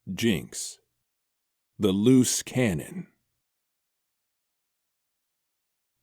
Jinx, the loose cannon.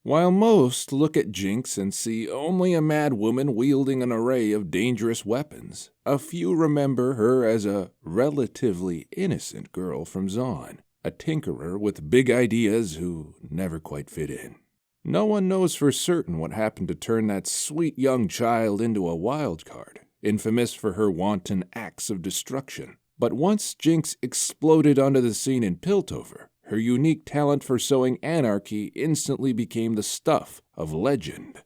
While most look at Jinx and see only a mad woman wielding an array of dangerous weapons, a few remember her as a relatively innocent girl from Zaun, a tinkerer with big ideas who never quite fit in. No one knows for certain what happened to turn that sweet young child into a wild card, infamous for her wanton acts of destruction. But once Jinx exploded onto the scene in Piltover, her unique talent for sowing anarchy instantly became the stuff of legend.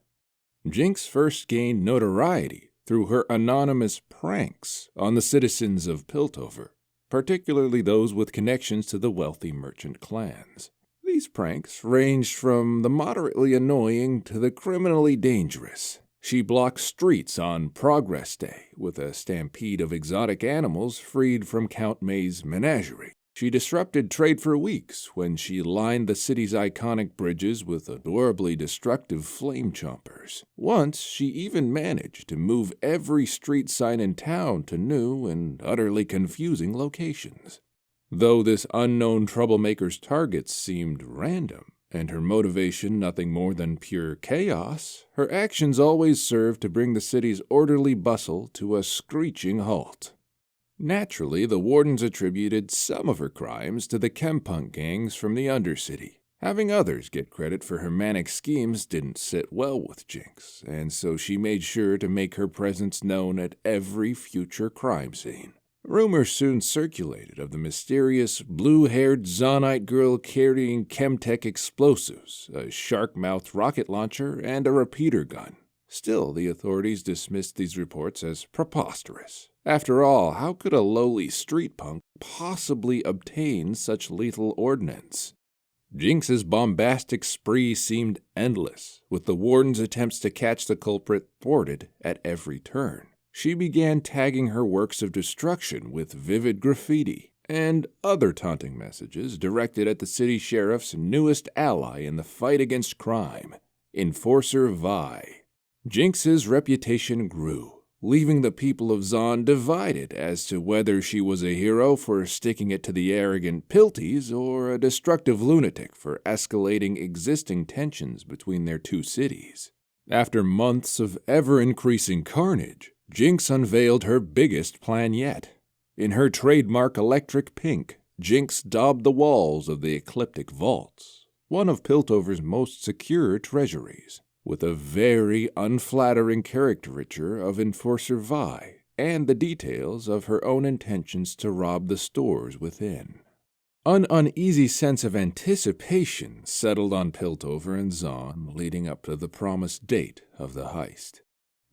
Jinx first gained notoriety through her anonymous pranks on the citizens of Piltover, particularly those with connections to the wealthy merchant clans. These pranks ranged from the moderately annoying to the criminally dangerous. She blocked streets on Progress Day with a stampede of exotic animals freed from Count May's menagerie. She disrupted trade for weeks when she lined the city's iconic bridges with adorably destructive flame chompers. Once, she even managed to move every street sign in town to new and utterly confusing locations. Though this unknown troublemaker's targets seemed random, and her motivation nothing more than pure chaos, her actions always served to bring the city's orderly bustle to a screeching halt. Naturally, the wardens attributed some of her crimes to the chempunk gangs from the Undercity. Having others get credit for her manic schemes didn't sit well with Jinx, and so she made sure to make her presence known at every future crime scene. Rumors soon circulated of the mysterious, blue-haired Zaunite girl carrying Chemtech explosives, a shark-mouthed rocket launcher, and a repeater gun. Still, the authorities dismissed these reports as preposterous. After all, how could a lowly street punk possibly obtain such lethal ordnance? Jinx's bombastic spree seemed endless, with the warden's attempts to catch the culprit thwarted at every turn. She began tagging her works of destruction with vivid graffiti and other taunting messages directed at the city sheriff's newest ally in the fight against crime, Enforcer Vi. Jinx's reputation grew, leaving the people of Zaun divided as to whether she was a hero for sticking it to the arrogant Pilties or a destructive lunatic for escalating existing tensions between their two cities. After months of ever-increasing carnage, Jinx unveiled her biggest plan yet. In her trademark electric pink, Jinx daubed the walls of the Ecliptic Vaults, one of Piltover's most secure treasuries, with a very unflattering caricature of Enforcer Vi and the details of her own intentions to rob the stores within. An uneasy sense of anticipation settled on Piltover and Zaun leading up to the promised date of the heist.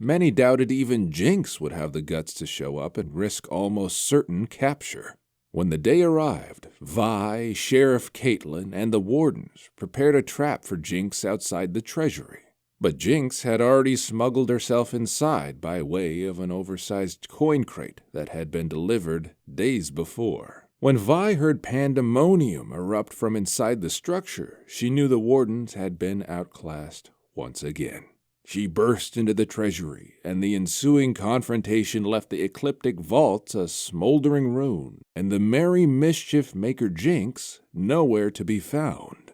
Many doubted even Jinx would have the guts to show up and risk almost certain capture. When the day arrived, Vi, Sheriff Caitlin, and the wardens prepared a trap for Jinx outside the treasury. But Jinx had already smuggled herself inside by way of an oversized coin crate that had been delivered days before. When Vi heard pandemonium erupt from inside the structure, she knew the wardens had been outclassed once again. She burst into the treasury, and the ensuing confrontation left the Ecliptic Vaults a smoldering ruin, and the merry mischief-maker Jinx nowhere to be found.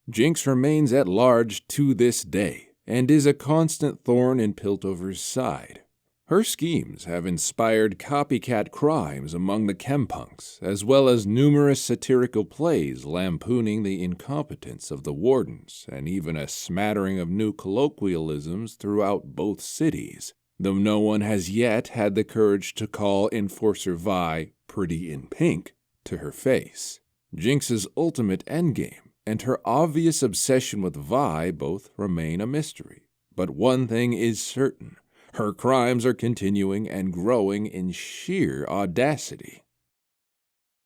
Jinx remains at large to this day, and is a constant thorn in Piltover's side. Her schemes have inspired copycat crimes among the chempunks, as well as numerous satirical plays lampooning the incompetence of the wardens, and even a smattering of new colloquialisms throughout both cities, though no one has yet had the courage to call Enforcer Vi pretty in pink to her face. Jinx's ultimate endgame and her obvious obsession with Vi both remain a mystery, but one thing is certain. Her crimes are continuing and growing in sheer audacity.